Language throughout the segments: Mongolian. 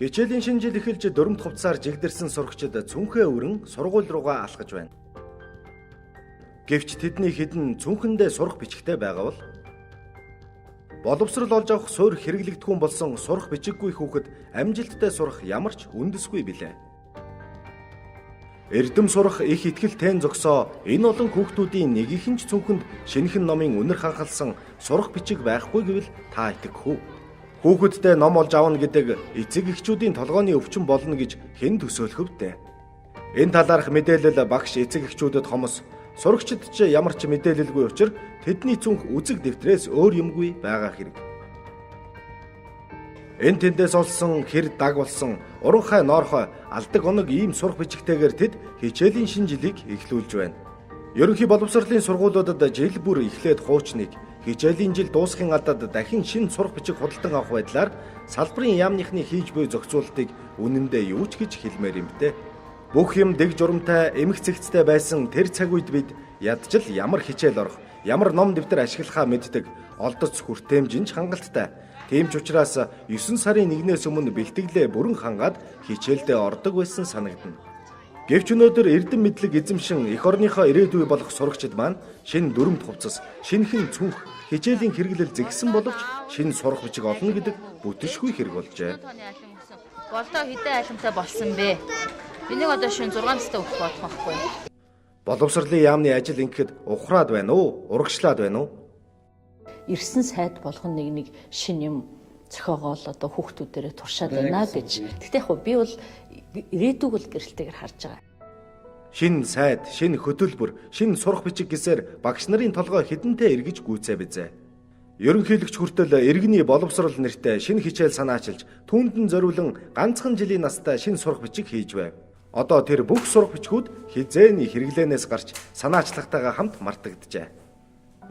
Хичээлийн шинэ жил эхэлж дөрөвд хувцасаар жигдэрсэн сурагчид цүнхээ өрн сургууль руугаа алхаж байна. Гэвч тэдний хідэн цүнхэндээ сурах бичгтэй байгаа бол боловсрол олж авах суурь хэрэглэгдэхүүн болсон сурах бичиггүй хүүхэд амжилттай сурах ямар ч үндэсгүй билээ. Эрдэм сурах их итгэлтэй зогсоо энэ олон хүүхдүүдийн нэгийнхэн ч цүнхэнд шинэхэн номын үнэр ханхалсан сурах бичиг байхгүй гэвэл та итгэх үү? Хүүхэдтэй ном олж авна гэдэг эцэг эхчүүдийн толгойн өвчин болно гэж хэн төсөөлөх вэ? Энэ талаарх мэдээлэл багш эцэг эхчүүдэд хомос, сурагчид ч ямар ч мэдээлэлгүй учраа тэдний цүнх үзэг дэвтрээс өөр юмгүй байгаа хэрэг. Энэ тэндээс олсон хэр даг болсон уранхай ноорхой алдаг оног ийм сурах бичигтэйгээр тэд хичээлийн шинэ жилийг эхлүүлж байна. Ерөнхий боловсролын сургуулиудад жил бүр эхлээд хуучныг хичээлийн жил дуусахын алдад дахин шинэ сурах бичиг худалдан авах байдлаар салбарын яамныхны хийж буй зохицуултыг үнэндээ юу ч гэж хэлмээр юм бэ. Бүх юм дэг журамтай, эмх цэгцтэй байсан тэр цаг үед бид ядчил ямар хичээл орох, ямар ном дэвтэр ашиглахаа мэддэг, олдоц хүртээмжинч хангалттай. Тийм ч учраас 9 сарын 1-ээс өмнө бэлтгэлээ бүрэн хангаад хичээлдээ ордог байсан санагдана. Гэвч өнөөдөр эрдэм мэдлэг эзэмшин эх орныхоо ирээдүй болох сурагчид маань шинэ дөрөвд хувцас, шинэхэн цүнх, хичээлийн хэрэглэл зэгсэн боловч шинэ сурах бичиг олно гэдэг бүтэмжгүй хэрэг болжээ. Болдоо хэдэн айлмтай болсон бэ? Энийг одоо шинэ 6 настай өгөх болох байхгүй. Боловсролын яамны ажил ингэхэд ухраад байна уу? Урагшлаад байна уу? Ирсэн сайд болгон нэг шинэ юм зохиогоол одоо хүүхдүүдээрээ туршаад байна гэж. Гэхдээ яг би бол ирээдүг бол гэрэлтэйгээр харж байгаа. Шинэ сайд, шинэ хөтөлбөр, шинэ сурах бичиг гэсээр багш нарын толгой хідэнтэй эргэж гүйцээ бизээ. Ерөнхийлөгч хүртэл иргэний боловсрол нэртэй шинэ хичээл санаачилж, түүнд зориулан ганцхан жилийн настай шинэ сурах бичиг хийж байв. Одоо тэр бүх сурах бичгүүд хизээний хэрэглээнээс гарч санаачлахтайгаа хамт мартагджээ.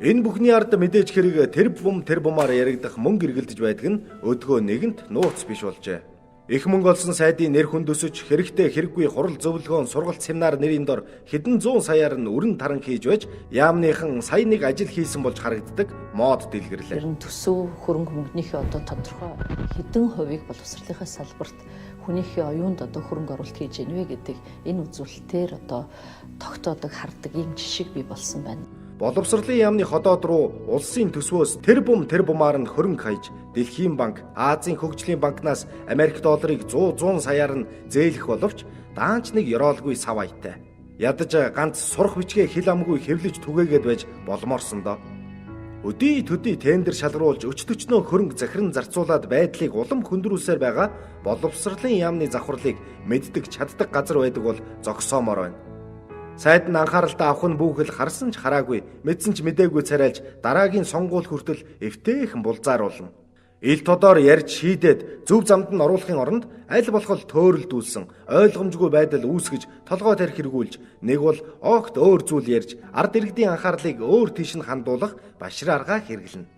Энэ бүхний ард мэдээж хэрэг тэр бумаар яригдах мөнгө эргэлдэж байдаг нь өдгөө нэгэнт нууц биш болжээ. Их мөнгө олсон сайдын нэр хүндөсөж хэрэгтэй хэрэггүй хурал зөвлөгөөн сургалт семинар нэрийн дор хэдэн зуун саяар нь өрн таран хийж байж яамныхан сая нэг ажил хийсэн болж харагддаг мод дэлгэрлээ. Тэр нь төсөв хөрөнгө мөнгөнийхөө одоо тодорхой хэдэн хувийг боловсролынхаа салбарт хүнийхээ оюунд одоо хөрөнгө оруулалт хийж ийнвэ гэдэг энэ үзүүлэлтээр одоо тогтоодог хардаг ийм жишиг бий болсон байна. Боловсролын яамны ходоод руу улсын төсвөөс тэр бумаар нь хөрөнгө хаяж Дэлхийн банк, Азийн хөгжлийн банкнаас Америк долларыг 100 саяар нь зээлэх боловч даанч нэг ёроолгүй сав аятай. Ядаж ганц сурах бичгээ хил амгүй хэвлэж түгээгээд байж болмоорсон доо. Өдий төдий тендер шалгаруулж өчтөчнөө хөрөнгө захиран зарцуулаад байдлыг улам хөндрүүлсээр байгаа боловсролын яамны завхарлыг мэддэг чаддаг газар байдаг бол зогсоомоор байна. Сайд нь анхааралтай авах нь бүхэл харсан ч хараагүй, мэдсэн ч мэдээгүй царайлж дараагийн сонгуул хүртэл эвтэйхэн булзааруулна. Ил тодоор ярьж шийдээд зөв замд нь оруулахын оронд аль болох төөрөлдүүлсэн, ойлгомжгүй байдал үүсгэж, толгой тарих хэрэгүүлж, нэг бол огт өөр зүйл ярьж, ард иргэдийн анхаарлыг өөр тийш нь хандуулах башир аргаа хэрэглэнэ.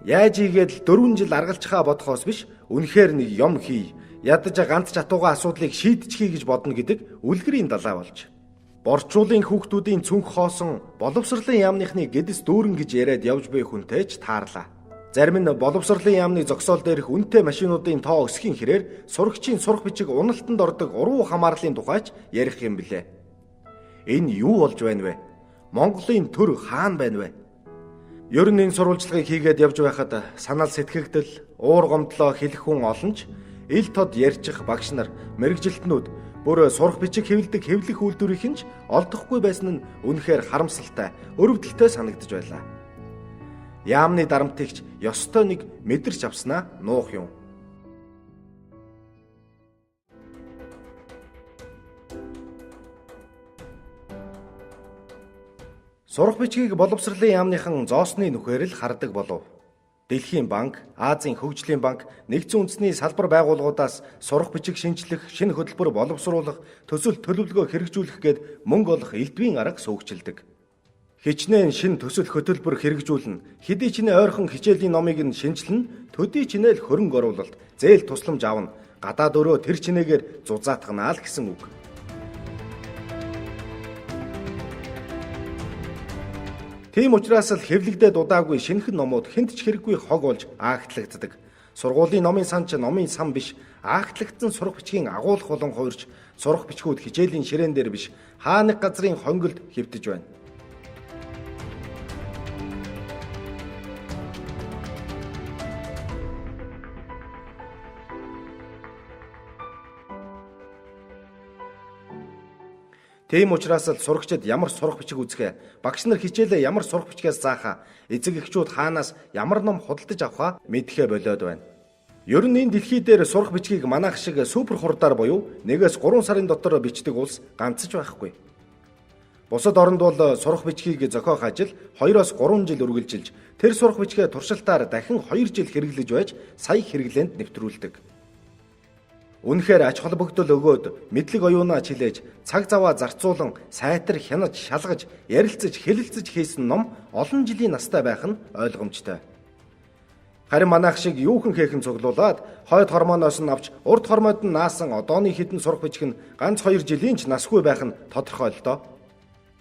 Яаж ийгээд 4 жил аргалцхаа бодохоос биш, үнэхээр нэг юм хий, ядаж ганц чатууга асуудлыг шийдчихье гэж бодно гэдэг үлгэрийн далаа болж. Борчуулын хүүхдүүдийн цүнх хоосон боловсролын яамныхны гэдэс дүүрэн гэж яриад явж буй хүнтэй ч таарлаа. Зарим нь боловсролын яамны зогсоол дээрх үнэтэй машинуудын тоо өсөхийн хэрээр сурагчийн сурах бичиг уналтанд ордог уруу хамаарлын тухайч ярих юм билээ. Энэ юу болж байна вэ? Монголын төр хаана байна вэ? Ер нь энэ сурвалжлагыг хийгээд явж байхад санаал сэтгэгдэл, уур гомдлоо хэлэх хүн олон ч ил тод ярьчих багш нар, мэрэгжилтнүүд бүр сурах бичиг хэвлдэг хэвлэх үйлдвэрийнх нь ч олдохгүй байсан нь үнэхээр харамсалтай, өрөвдөлтөй санагдаж байлаа. Яамны дарамтыгч ёстой нэг мэдэрч авснаа нуух юм. Сурах бичгийг боловсролын яамныхан зоосны нүхээр л хардаг болов. Дэлхийн банк, Азийн хөгжлийн банк, нэгдсэн үндэсний салбар байгууллагуудаас сурах бичиг шинжлэх, шинэ хөтөлбөр боловсруулах, төсөл төлөвлөгөө хэрэгжүүлэх гээд мөнгө олох элдвийн арга суугчилдаг. Хичнээн шинэ төсөл хөтөлбөр хэрэгжүүлнэ, хэдий ч нэ ойрхон хичээлийн номыг нь шинжилнэ, төдий ч нэ л хөрөнгө оруулалт, зээл тусламж авна, гадаад өрөө тэр чинээгээр зузаатгнаа л гэсэн үг. Тийм учраас л хэвлэгдээд удаагүй шинэхэн номууд хэнд ч хэрэггүй хог болж аагтлагддаг. Сургуулийн номын сан ч номын сан биш, агтлагдсан сурах бичгийн агуулга болон хуурч сурах бичгүүд хичээлийн ширээн дээр биш, хаа нэг газрын хонгилд хэвтэж байна. Тийм учраас л сурагчид ямар сурах бичиг үзэхэ, багш нар хичээлээ ямар сурах бичгээс заахаа, эцэг эхчүүд хаанаас ямар ном худалдаж авахаа мэдхэ болоод байна. Ер нь энэ дэлхий дээр сурах бичгийг манайх шиг супер хурдаар буюу 1-3 сарын дотор бичдэг улс ганц ч байхгүй. Бусад оронд бол сурах бичгийг зохиох ажил 2-3 жил үргэлжилж, тэр сурах бичгээ туршилтаар дахин 2 жил хэрэглэж байж сая хэрэглээнд нэвтрүүлдэг. Үнэхээр ач холбогдол өгөөд, мэдлэг оюунаа чилээж, цаг заваа зарцуулан, сайтар хянаж, шалгаж, ярилцаж, хэлэлцэж хийсэн ном олон жилийн настай байх нь ойлгомжтой. Харин манайх шиг юухэн хийхэн цуглуулад, хойд хормоноос нь авч, урд хормойд нь наасан одооны хідэн сурах бичиг нь ганц 2 жилийн ч насгүй байх нь тодорхой л доо.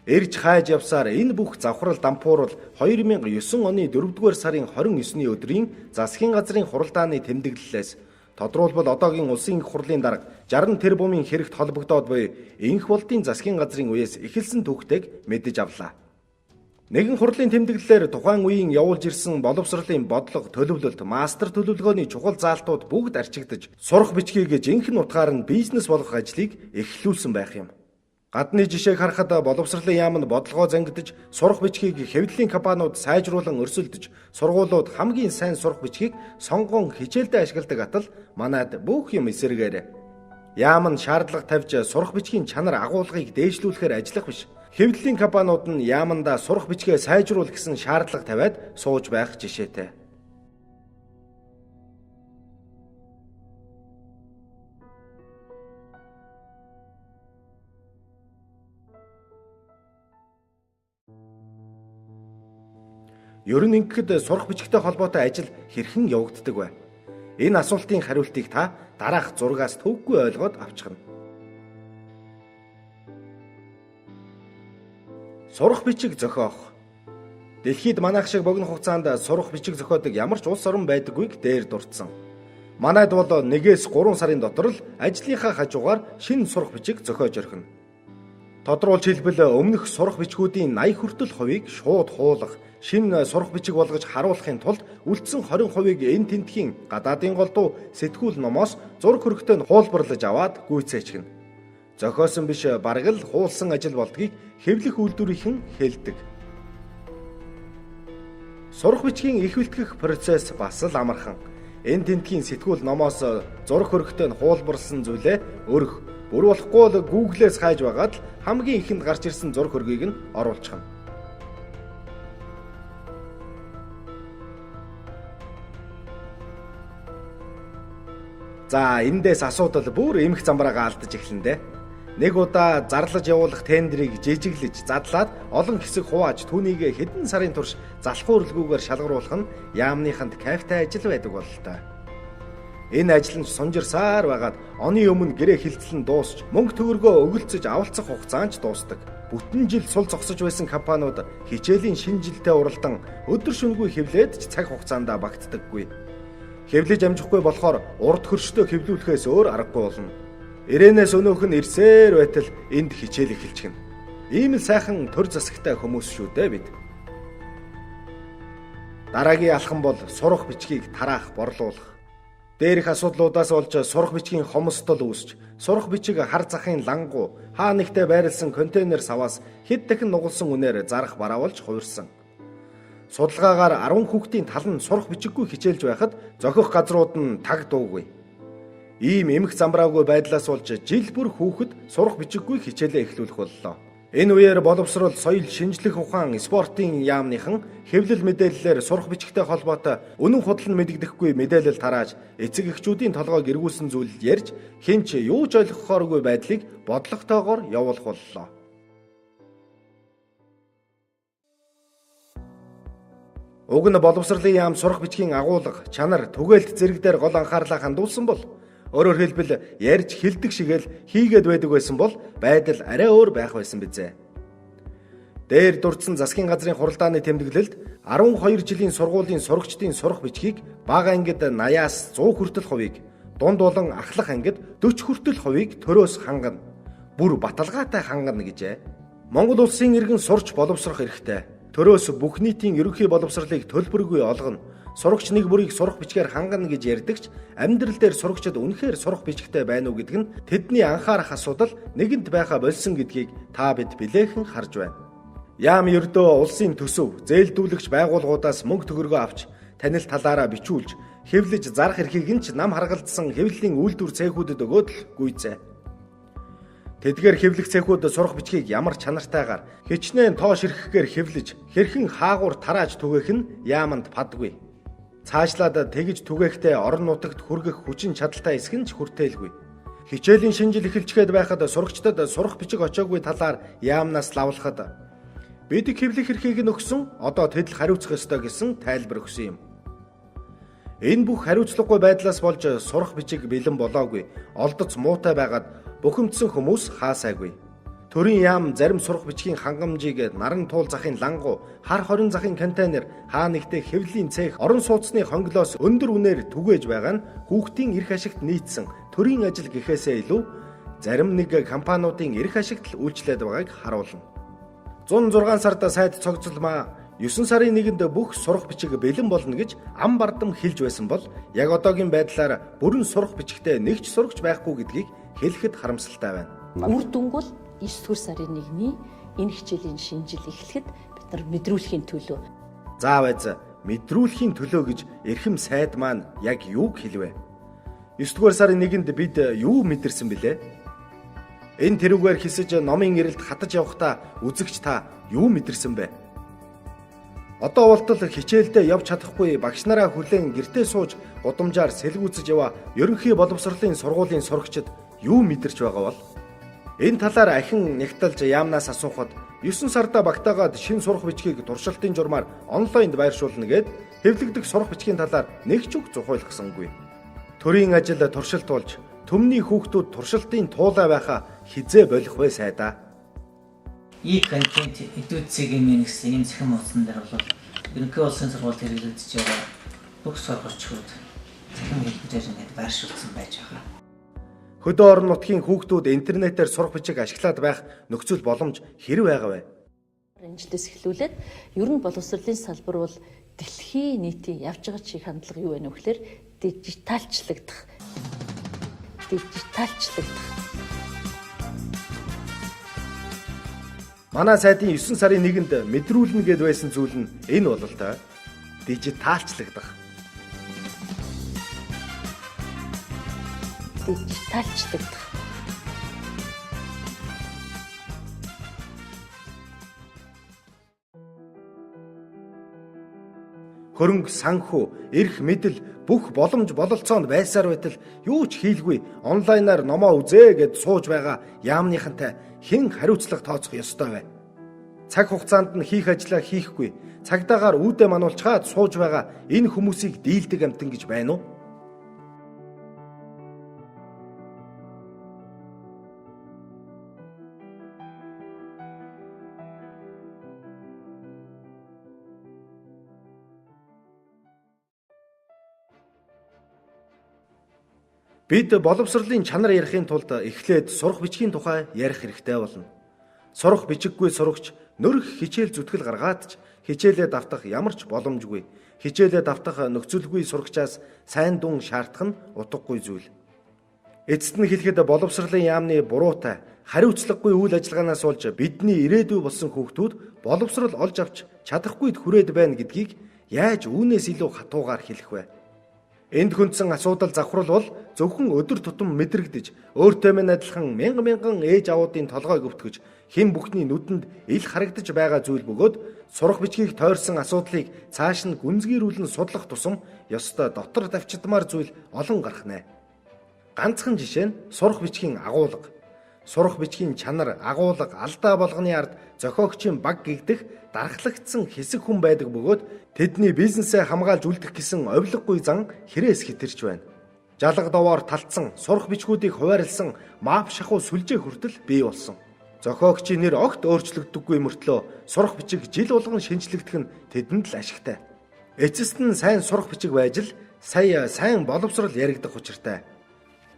Эрж хайж явсаар энэ бүх завхрал дампуурал 2009 оны 4-р сарын 29-ний өдрийн засгийн газрын хуралдааны тэмдэглэлээс тодруулбал одоогийн улсын их хурлын дарга 60 тэрбумын хэрэгт холбогдоод буй энх болдын засгийн газрын үеэс эхэлсэн түүхтэйг мэдэж авлаа. Нэгэн хурлын тэмдэглэлээр тухайн үеийн явуулж ирсэн боловсролын бодлого, төлөвлөлт, мастер төлөвлөгөөний чухал заалтууд бүгд арчигдж, сурах бичгийг жинхэнэ утгаар нь бизнес болгох ажлыг эхлүүлсэн байх юм. Гадны жишээг харахад боловсролын яамд бодлогоо зангидж, сурах бичгийг хэвлэлийн компаниуд сайжруулан өрсөлдөж, сургуулиуд хамгийн сайн сурах бичгийг сонгон хичээлдээ ашигладаг атал манайд бүх юм эсэргээр. Яам нь шаардлага тавьж сурах бичгийн чанар агуулгыг дээшлүүлэхээр ажиллах биш. Хэвлэлийн компаниуд нь яамдаа сурах бичгээ сайжруул гэсэн шаардлага тавиад сууж байх жишээтэй. Ер нь ингэхэд сурах бичгтэй холбоотой ажил хэрхэн явагддаг вэ? Энэ асуултын хариултыг та дараах зургаас төвөггүй ойлгоод авчихна. Сурах бичиг зохиох. Дэлхийд манайх шиг богино хугацаанд сурах бичиг зохиодог ямар ч улс орн байдаггүйг дээр дурдсан. Манайд бол 1-3 сарын дотор л ажлынхаа хажуугаар шинэ сурах бичиг зохиож орхино. Тодруулж хэлбэл өмнөх сурах бичгүүдийн 80 хүртэл хувийг шууд хуулах, шинэ сурах бичиг болгож харуулахын тулд үлдсэн 20%-ийг энэ тентхийн гадаадын голдуу сэтгүүл номоос зураг хөрөгтэй нь хуулбарлаж аваад гүйцээчихнэ. Зохиосон биш бараг л хуулсан ажил болдгийг хэвлэх үйлдвэрийнхэн хэлдэг. Сурах бичгийн их бэлтгэх процесс бас л амархан. Энэ тентхийн сэтгүүл номоос зураг хөрөгтэй нь хуулбарлсан зүйлээ өргөх, бүр болохгүй л Google-ээс хайж байгаад л хамгийн ихэнд гарч ирсэн зураг хөргийг нь оруулчихна. За эндээс асуудал бүр эмх замбраагаа алдаж эхлэн дээ. Нэг удаа зарлаж явуулах тендерийг жижиглэж задлаад олон хэсэг хувааж түүнийг хэдэн сарын турш залхуу өрөлгүүгээр шалгаруулах нь яамныханд кайфтай ажил байдаг бололтой. Энэ ажил нь сунжирсаар байгаад оны өмнө гэрээ хилцлэн дуусч мөнгө төгрөгөө өгөлцөж авалцах хугацаа нь дуусдаг. Бүтэн жил сул зогсож байсан компаниуд хичээлийн шинэ жилдээ уралдан өдөр шөнөгүй хэвлээд ч цаг хугацаанд багтдаггүй. Хэвлэж амжихгүй болохоор урд хөршдөө хэвлүүлэхээс өөр аргагүй болно. Ирээнээс өнөөх нь ирсээр байтал энд хичээл эхэлчихнэ. Ийм л сайхан төр засагтай хүмүүс шүү дээ бид. Дараагийн алхам бол сурах бичгийг тараах, борлуулах. Дээрх асуудлуудаас болж сурах бичгийн хомсдол үүсч, сурах бичиг хар захын лангуу, хаа нэгтээ байрлсан контейнер саваас хэд дахин нугалсан үнээр зарах бараавалж хувирсан. Судалгаагаар 10 хүүхдийн тал нь сурах бичиггүй хичээлж байхад зохих газрууд нь таг дуугүй. Ийм эмх замбраагүй байдлаас болж жил бүр хүүхэд сурах бичиггүй хичээлээ эхлүүлэх боллоо. Энэ үеэр боловсрол, соёл, шинжлэх ухаан, спортын яамныхан хэвлэл мэдээллээр сурах бичигтэй холбоотой үнэн худал нь мэдэгдэхгүй мэдээлэл тарааж, эцэг эхчүүдийн толгойг эргүүлсэн зүйл ярьж, хинч юу ч ойлгохооргүй байдлыг бодлоготойгоор явуулах боллоо. Уг нь боловсролын яам сурах бичгийн агуулга, чанар, түгээлт зэрэг дээр гол анхаарлаа хандуулсан бол өөрөөр хэлбэл ярьж хэлдэг шигээл хийгээд байдаг байсан бол байдал арай өөр байх байсан бизээ. Дээр дурдсан засгийн газрын хуралдааны тэмдэглэлд 12 жилийн сургуулийн сурагчдын сурах бичгийг бага ангид 80-аас 100 хүртэл хувийг, дунд болон ахлах ангид 40 хүртэл хувийг төрөөс хангана. Бүр баталгаатай хангана гэжээ. Монгол улсын иргэн сурч боловсрох эрхтэй. Төрөөс бүх нийтийн ерөнхий боловсролыг төлбөргүй олгоно. Сурагч нэг бүрийг сурах бичгээр хангана гэж ярьдагч амьдрал дээр сурагчид үнэхээр сурах бичгтэй байна уу гэдг нь тэдний анхаарах асуудал нэгэнт байха болсон гэдгийг та бид билээхэн харж байна. Яам ердөө улсын төсөв, зээлдүүлэгч байгууллагуудаас мөнгө төгрөгөө авч танил талаараа бичүүлж, хэвлэж зарах эрхийг нь ч нам харгалзсан хэвлэлийн үйлдвэр цехүүдэд өгөөд л гүйцээ. Тэдгээр хэвлэх цехүүд сурах бичгийг ямар чанартайгаар хичнээн тоош ирэхгээр хэвлэж, хэрхэн хаагур тарааж түгээх нь яаманд падгүй. Цаашлаад тэгж түгээхдээ орон нутагт хүргэх хүчин чадалтай эсэх нь ч хүртээлгүй. Хичээлийн шинжил эхэлчгээд байхад сурагчдад сурах бичиг очоогүй талаар яамнаас лавлахад бид хэвлэх эрхийг нь өгсөн, одоо тэд л хариуцах ёстой гэсэн тайлбар өгсөн юм. Энэ бүх хариуцлагагүй байдлаас болж сурах бичиг бэлэн болоогүй, олдоц муутай байгаад бухимдсан хүмүүс хаасайгүй. Төрийн яам зарим сурах бичгийн хангамжийг наран туул захын лангуу, хар хорин захын контейнер, хаа нэгтээ хэвлэлийн цех, орон сууцны хонгилоос өндөр үнээр түгээж байгаа нь хүүхдийн эрх ашигт нийцсэн төрийн ажил гэхээсээ илүү зарим нэг компаниудын эрх ашигт л үйлчлээд байгааг харуулна. 106 сард сайд цогцолмаа 9 сарын 1-нд бүх сурах бичиг бэлэн болно гэж ам бардам хэлж байсан бол яг одоогийн байдлаар бүрэн сурах бичигтээ нэг ч сурагч байхгүй гэдгийг хэлэхэд харамсалтай байна. Үр дүнг бол 9 дугаар сарын 1-ний энэ хичээлийн шинжил эхлэхэд бид нар мэдрүүлэхийн төлөө. За байз мэдрүүлэхийн төлөө гэж эрхэм сайд маань яг юуг хэлвэ? 9 дугаар сарын 1-нд бид юу мэдэрсэн бilé? Энэ тэрүүгээр хисэж номын ирэлд хатаж явахдаа үзэгч та юу мэдэрсэн бэ? Одоо болтол хичээлдээ явж чадахгүй багш нараа хүлээн гэртээ сууж гудамжаар сэлгүүцэж яваа ерөнхий боловсролын сургуулийн сурагчид юу мэдэрч байгаа бол? Энэ талаар ахин нягталж яамнаас асуухад 9 сарда багтаагаад шин сурах бичгийг туршилтын журмаар онлайнд байршуулна гэд хэвлэгдэх сурах бичгийн талаар нэг ч үг зохиолгосонгүй. Төрийн ажил туршилт болж төмний хүүхдүүд туршилтын туулаа байхаа хизээ болох вэ сайдаа. контент эдүүд цэгийн гэсэн ийм захин мууцсан дээр бол ерөнхий улсын сургуульд хэрэглэгдэж байгаа бүх сургуульчид захин хэлбэрээр ингээд байршуулсан байж байгаа. Хөдөө орон нутгийн хүүхдүүд интернетээр сурах бичиг ашиглаад байх нөхцөл боломж хэрэг байгаа вэ? Энэ жилээс эхлүүлээд ер нь боловсролын салбар бол дэлхийн нийтийн явж байгаа чиг хандлага юу вэ нөхлөөр дижиталчлагдах. Манай сайдын 9 сарын 1-нд мэдрүүлнэ гэд байсан зүйл нь энэ бол та дижиталчлагдах. Хөрөнгө, санхүү, эрх мэдэл бүх боломж бололцоонд байсаар байтал юу ч хийлгүй онлайнаар номоо үзээ гэд сууж байгаа яамныхантай хэн хариуцлага тооцох ёстой вэ? Цаг хугацаанд нь хийх ажлаа хийхгүй, цагдаагаар үүдэ мануулчаад сууж байгаа энэ хүмүүсийг дийлдэг амтан гэж байна уу? Бид боловсролын чанар ярихын тулд эхлээд сурах бичгийн тухай ярих хэрэгтэй болно. Сурах бичиггүй сурагч нөрөх хичээл зүтгэл гаргаад ч хичээлээ давтах ямар ч боломжгүй. Хичээлээ давтах нөхцөлгүй сурагчаас сайн дун шаардах нь утгагүй зүйл. Эцэст нь хэлэхэд боловсролын яамны буруутай, хариуцлагагүй үйл ажиллагаанаас болж бидний ирээдүй болсон хүүхдүүд боловсрол олж авч чадахгүйд хүрээд байна гэдгийг яаж үүнээс илүү хатуугаар хэлэх вэ? Энд хүндсэн асуудал завхрал бол зөвхөн өдөр тутам мэдрэгдэж, өөртөө мэн адилхан мянган ээж аваудын толгой өвтгөж, хэн бүхний нүдэнд ил харагдаж байгаа зүйл бөгөөд сурах бичгийг тойрсон асуудлыг цааш нь гүнзгийрүүлэн судлах тусам ёстой дотор давчдмаар зүйл олон гарах нэ. Ганцхан жишээ нь сурах бичгийн агуулга. Сурах бичгийн чанар, агуулга, алдаа болгоны ард зохиогчийн баг гэгдэх дархлагдсан хэсэг хүн байдаг бөгөөд тэдний бизнесээ хамгаалж үлдэх гэсэн овлоггүй зан хэрээс хэтэрч байна. Жалга довоор талцсан, сурах бичгүүдийг хуваарлсан, маап шахуу сүлжээ хүртэл бий болсон. Зохиогчийн нэр огт өөрчлөгддөггүй мөртлөө сурах бичиг жил болгон шинжлэгдэх нь тэдэнд л ашигтай. Эцэст нь сайн сурах бичиг байж л сая сайн боловсрол яригдах учиртай.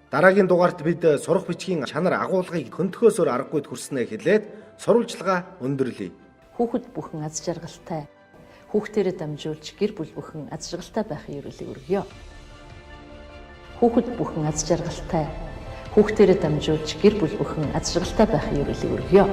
Дараагийн дугаарт бид сурах бичгийн чанар агуулгыг хөнтөхөөсөөр аргагүй хүрснээ хэлээд сурвалжлага өндөрлөе. Хүүхэд бүхэн аз жаргалтай, хүүхдээрээ дамжуулж гэр бүл бүхэн аз жаргалтай байхын ерөөлийг өргөё. Хүүхэд бүхэн аз жаргалтай, хүүхдээрээ дамжуулж гэр бүл бүхэн аз жаргалтай байхын ерөөлийг өргөё.